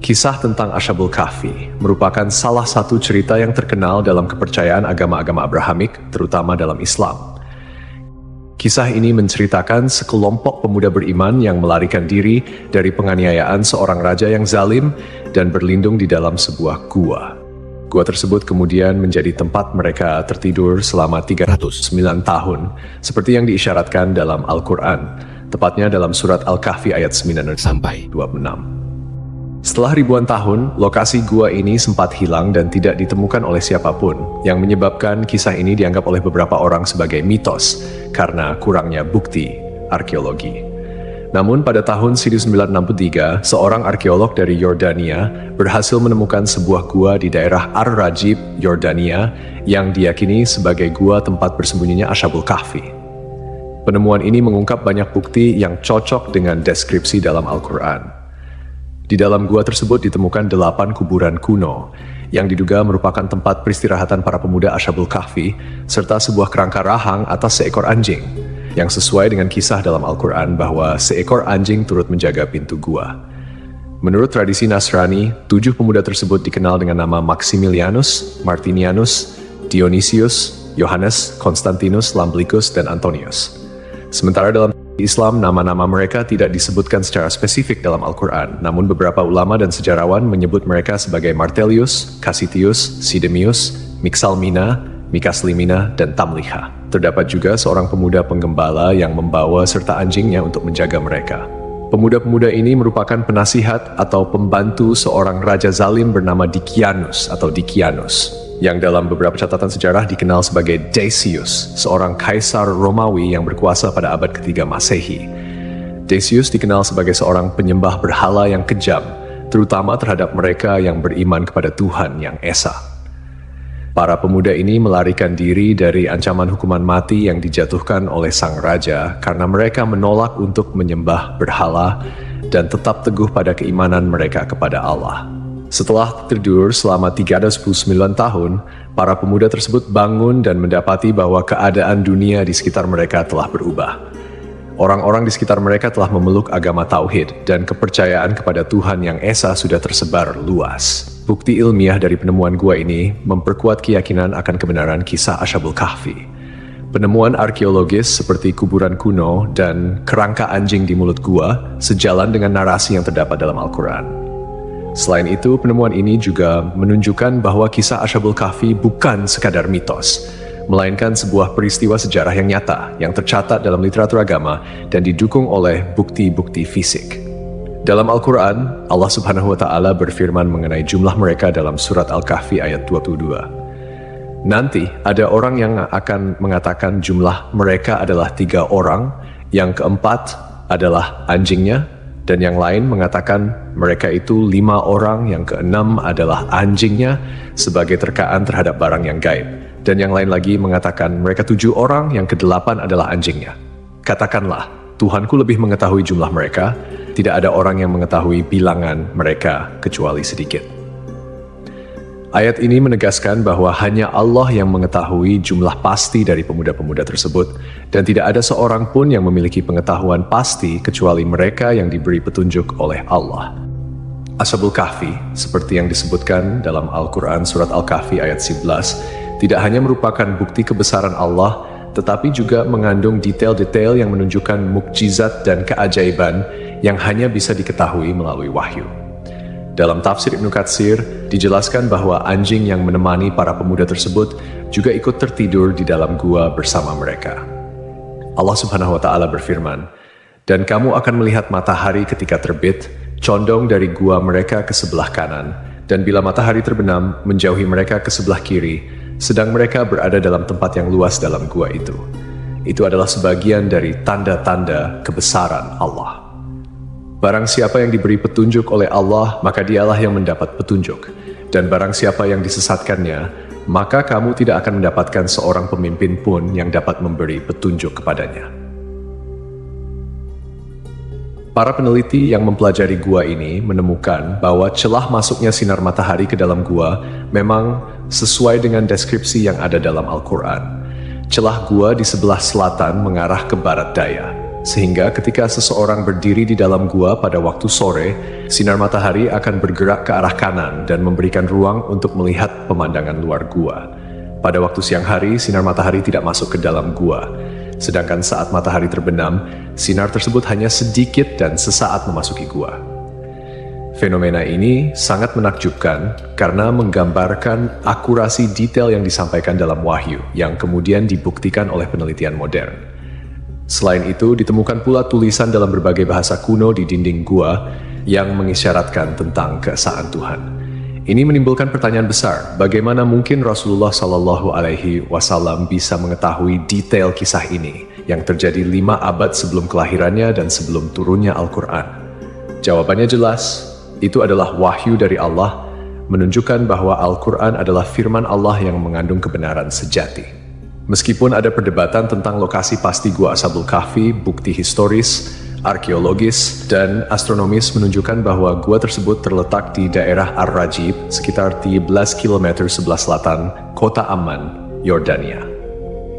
Kisah tentang Ashabul Kahfi merupakan salah satu cerita yang terkenal dalam kepercayaan agama-agama Abrahamik, terutama dalam Islam. Kisah ini menceritakan sekelompok pemuda beriman yang melarikan diri dari penganiayaan seorang raja yang zalim dan berlindung di dalam sebuah gua. Gua tersebut kemudian menjadi tempat mereka tertidur selama 309 tahun, seperti yang diisyaratkan dalam Al-Quran, tepatnya dalam surat Al-Kahfi ayat 9 sampai 26. Setelah ribuan tahun, lokasi gua ini sempat hilang dan tidak ditemukan oleh siapapun, yang menyebabkan kisah ini dianggap oleh beberapa orang sebagai mitos karena kurangnya bukti arkeologi. Namun pada tahun 1963, seorang arkeolog dari Yordania berhasil menemukan sebuah gua di daerah Ar-Rajib, Yordania, yang diyakini sebagai gua tempat bersembunyinya Ashabul Kahfi. Penemuan ini mengungkap banyak bukti yang cocok dengan deskripsi dalam Al-Quran. Di dalam gua tersebut ditemukan 8 kuburan kuno yang diduga merupakan tempat peristirahatan para pemuda Ashabul Kahfi serta sebuah kerangka rahang atas seekor anjing yang sesuai dengan kisah dalam Al-Quran bahwa seekor anjing turut menjaga pintu gua. Menurut tradisi Nasrani, 7 pemuda tersebut dikenal dengan nama Maximilianus, Martinianus, Dionysius, Yohanes, Konstantinus, Lamblicus, dan Antonius. Sementara dalam Islam, nama-nama mereka tidak disebutkan secara spesifik dalam Al-Quran, namun beberapa ulama dan sejarawan menyebut mereka sebagai Martelius, Cassitius, Sidemius, Mixalmina, Mikaslimina, dan Tamliha. Terdapat juga seorang pemuda penggembala yang membawa serta anjingnya untuk menjaga mereka. Pemuda-pemuda ini merupakan penasihat atau pembantu seorang raja zalim bernama Dikianus atau Dikianus, yang dalam beberapa catatan sejarah dikenal sebagai Decius, seorang kaisar Romawi yang berkuasa pada abad ketiga Masehi. Decius dikenal sebagai seorang penyembah berhala yang kejam, terutama terhadap mereka yang beriman kepada Tuhan yang Esa. Para pemuda ini melarikan diri dari ancaman hukuman mati yang dijatuhkan oleh sang raja karena mereka menolak untuk menyembah berhala dan tetap teguh pada keimanan mereka kepada Allah. Setelah tertidur selama 309 tahun, para pemuda tersebut bangun dan mendapati bahwa keadaan dunia di sekitar mereka telah berubah. Orang-orang di sekitar mereka telah memeluk agama Tauhid dan kepercayaan kepada Tuhan yang Esa sudah tersebar luas. Bukti ilmiah dari penemuan gua ini memperkuat keyakinan akan kebenaran kisah Ashabul Kahfi. Penemuan arkeologis seperti kuburan kuno dan kerangka anjing di mulut gua sejalan dengan narasi yang terdapat dalam Al-Quran. Selain itu, penemuan ini juga menunjukkan bahwa kisah Ashabul Kahfi bukan sekadar mitos, melainkan sebuah peristiwa sejarah yang nyata, yang tercatat dalam literatur agama dan didukung oleh bukti-bukti fisik. Dalam Al-Quran, Allah Subhanahu wa Ta'ala berfirman mengenai jumlah mereka dalam surat Al-Kahfi ayat 22. Nanti ada orang yang akan mengatakan jumlah mereka adalah 3 orang, yang keempat adalah anjingnya, dan yang lain mengatakan mereka itu 5 orang, yang keenam adalah anjingnya sebagai terkaan terhadap barang yang gaib. Dan yang lain lagi mengatakan mereka 7 orang, yang ke-8 adalah anjingnya. Katakanlah, Tuhanku lebih mengetahui jumlah mereka, tidak ada orang yang mengetahui bilangan mereka kecuali sedikit. Ayat ini menegaskan bahwa hanya Allah yang mengetahui jumlah pasti dari pemuda-pemuda tersebut, dan tidak ada seorang pun yang memiliki pengetahuan pasti kecuali mereka yang diberi petunjuk oleh Allah. Ashabul Kahfi, seperti yang disebutkan dalam Al-Quran surat Al-Kahfi ayat 11, tidak hanya merupakan bukti kebesaran Allah, tetapi juga mengandung detail-detail yang menunjukkan mukjizat dan keajaiban yang hanya bisa diketahui melalui wahyu. Dalam tafsir Ibnu Katsir, dijelaskan bahwa anjing yang menemani para pemuda tersebut juga ikut tertidur di dalam gua bersama mereka. Allah Subhanahu wa Ta'ala berfirman, "Dan kamu akan melihat matahari ketika terbit, condong dari gua mereka ke sebelah kanan, dan bila matahari terbenam, menjauhi mereka ke sebelah kiri, sedang mereka berada dalam tempat yang luas dalam gua itu." Itu adalah sebagian dari tanda-tanda kebesaran Allah. Barang siapa yang diberi petunjuk oleh Allah, maka dialah yang mendapat petunjuk. Dan barang siapa yang disesatkannya, maka kamu tidak akan mendapatkan seorang pemimpin pun yang dapat memberi petunjuk kepadanya. Para peneliti yang mempelajari gua ini menemukan bahwa celah masuknya sinar matahari ke dalam gua memang sesuai dengan deskripsi yang ada dalam Al-Quran. Celah gua di sebelah selatan mengarah ke barat daya. sehingga ketika seseorang berdiri di dalam gua pada waktu sore, sinar matahari akan bergerak ke arah kanan dan memberikan ruang untuk melihat pemandangan luar gua. Pada waktu siang hari, sinar matahari tidak masuk ke dalam gua, sedangkan saat matahari terbenam, sinar tersebut hanya sedikit dan sesaat memasuki gua. Fenomena ini sangat menakjubkan karena menggambarkan akurasi detail yang disampaikan dalam wahyu yang kemudian dibuktikan oleh penelitian modern. Selain itu, ditemukan pula tulisan dalam berbagai bahasa kuno di dinding gua yang mengisyaratkan tentang keesaan Tuhan. Ini menimbulkan pertanyaan besar, bagaimana mungkin Rasulullah Shallallahu Alaihi Wasallam bisa mengetahui detail kisah ini yang terjadi 5 abad sebelum kelahirannya dan sebelum turunnya Al-Quran? Jawabannya jelas. Itu adalah wahyu dari Allah, menunjukkan bahwa Al-Quran adalah firman Allah yang mengandung kebenaran sejati. Meskipun ada perdebatan tentang lokasi pasti Gua Ashabul Kahfi, bukti historis, arkeologis, dan astronomis menunjukkan bahwa gua tersebut terletak di daerah Ar-Rajib, sekitar 13 km sebelah selatan kota Amman, Yordania.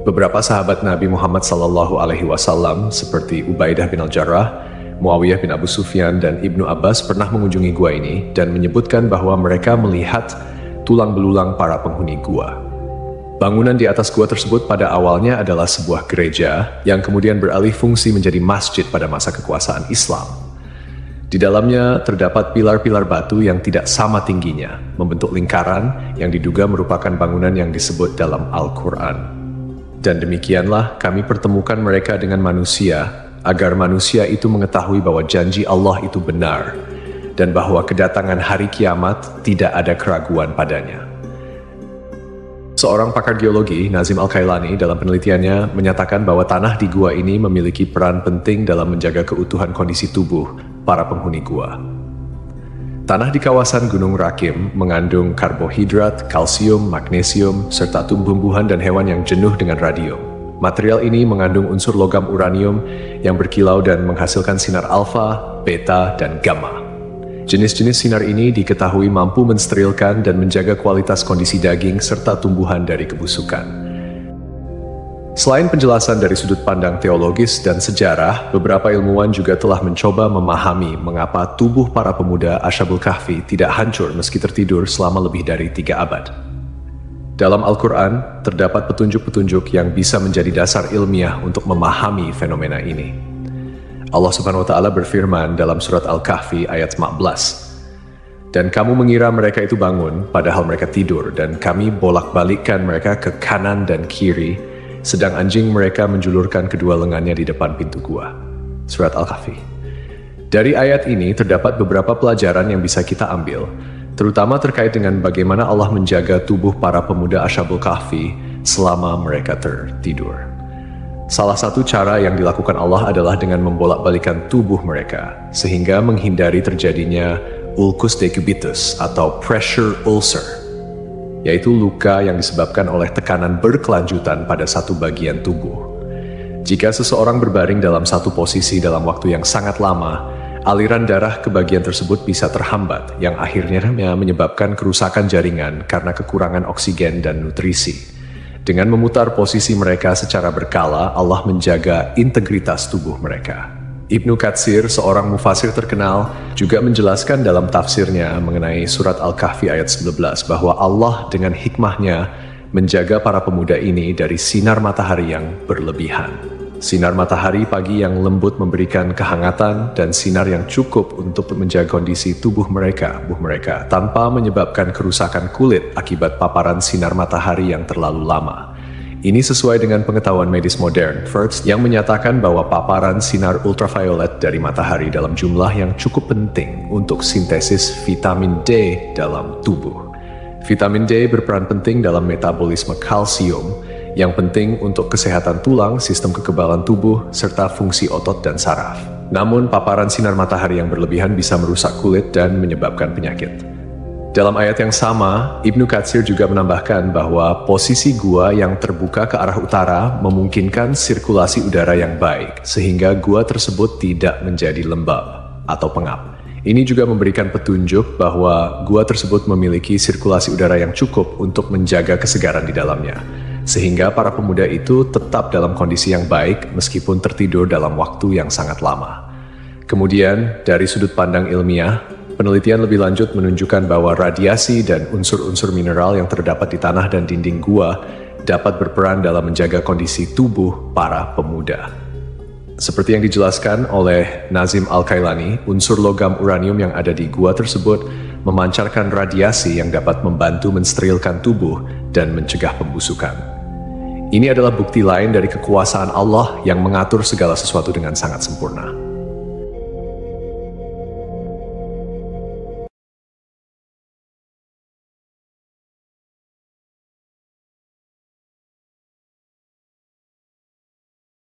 Beberapa sahabat Nabi Muhammad SAW seperti Ubaidah bin Al-Jarrah, Muawiyah bin Abu Sufyan, dan Ibnu Abbas pernah mengunjungi gua ini dan menyebutkan bahwa mereka melihat tulang belulang para penghuni gua. Bangunan di atas gua tersebut pada awalnya adalah sebuah gereja yang kemudian beralih fungsi menjadi masjid pada masa kekuasaan Islam. Di dalamnya terdapat pilar-pilar batu yang tidak sama tingginya, membentuk lingkaran yang diduga merupakan bangunan yang disebut dalam Al-Quran. Dan demikianlah kami pertemukan mereka dengan manusia, agar manusia itu mengetahui bahwa janji Allah itu benar, dan bahwa kedatangan hari kiamat tidak ada keraguan padanya. Seorang pakar geologi, Nazim Al-Kailani, dalam penelitiannya menyatakan bahwa tanah di gua ini memiliki peran penting dalam menjaga keutuhan kondisi tubuh para penghuni gua. Tanah di kawasan Gunung Rakim mengandung karbohidrat, kalsium, magnesium, serta tumbuh-tumbuhan dan hewan yang jenuh dengan radium. Material ini mengandung unsur logam uranium yang berkilau dan menghasilkan sinar alfa, beta, dan gamma. Jenis-jenis sinar ini diketahui mampu mensterilkan dan menjaga kualitas kondisi daging serta tumbuhan dari kebusukan. Selain penjelasan dari sudut pandang teologis dan sejarah, beberapa ilmuwan juga telah mencoba memahami mengapa tubuh para pemuda Ashabul Kahfi tidak hancur meski tertidur selama lebih dari 3 abad. Dalam Al-Quran, terdapat petunjuk-petunjuk yang bisa menjadi dasar ilmiah untuk memahami fenomena ini. Allah Subhanahu wa Ta'ala berfirman dalam surat Al-Kahfi ayat 15, "Dan kamu mengira mereka itu bangun, padahal mereka tidur, dan kami bolak-balikkan mereka ke kanan dan kiri, sedang anjing mereka menjulurkan kedua lengannya di depan pintu gua." Surat Al-Kahfi. Dari ayat ini terdapat beberapa pelajaran yang bisa kita ambil, terutama terkait dengan bagaimana Allah menjaga tubuh para pemuda Ashabul Kahfi selama mereka tertidur. Salah satu cara yang dilakukan Allah adalah dengan membolak-balikan tubuh mereka, sehingga menghindari terjadinya ulcus decubitus atau pressure ulcer, yaitu luka yang disebabkan oleh tekanan berkelanjutan pada satu bagian tubuh. Jika seseorang berbaring dalam satu posisi dalam waktu yang sangat lama, aliran darah ke bagian tersebut bisa terhambat, yang akhirnya menyebabkan kerusakan jaringan karena kekurangan oksigen dan nutrisi. Dengan memutar posisi mereka secara berkala, Allah menjaga integritas tubuh mereka. Ibnu Katsir, seorang mufasir terkenal, juga menjelaskan dalam tafsirnya mengenai surat Al-Kahfi ayat 19 bahwa Allah dengan hikmahnya menjaga para pemuda ini dari sinar matahari yang berlebihan. Sinar matahari pagi yang lembut memberikan kehangatan dan sinar yang cukup untuk menjaga kondisi tubuh mereka tanpa menyebabkan kerusakan kulit akibat paparan sinar matahari yang terlalu lama. Ini sesuai dengan pengetahuan medis modern, First, yang menyatakan bahwa paparan sinar ultraviolet dari matahari dalam jumlah yang cukup penting untuk sintesis vitamin D dalam tubuh. Vitamin D berperan penting dalam metabolisme kalsium, yang penting untuk kesehatan tulang, sistem kekebalan tubuh, serta fungsi otot dan saraf. Namun, paparan sinar matahari yang berlebihan bisa merusak kulit dan menyebabkan penyakit. Dalam ayat yang sama, Ibnu Katsir juga menambahkan bahwa posisi gua yang terbuka ke arah utara memungkinkan sirkulasi udara yang baik, sehingga gua tersebut tidak menjadi lembab atau pengap. Ini juga memberikan petunjuk bahwa gua tersebut memiliki sirkulasi udara yang cukup untuk menjaga kesegaran di dalamnya. sehingga para pemuda itu tetap dalam kondisi yang baik meskipun tertidur dalam waktu yang sangat lama. Kemudian, dari sudut pandang ilmiah, penelitian lebih lanjut menunjukkan bahwa radiasi dan unsur-unsur mineral yang terdapat di tanah dan dinding gua dapat berperan dalam menjaga kondisi tubuh para pemuda. Seperti yang dijelaskan oleh Nazim Al-Kailani, unsur logam uranium yang ada di gua tersebut memancarkan radiasi yang dapat membantu mensterilkan tubuh dan mencegah pembusukan. Ini adalah bukti lain dari kekuasaan Allah yang mengatur segala sesuatu dengan sangat sempurna.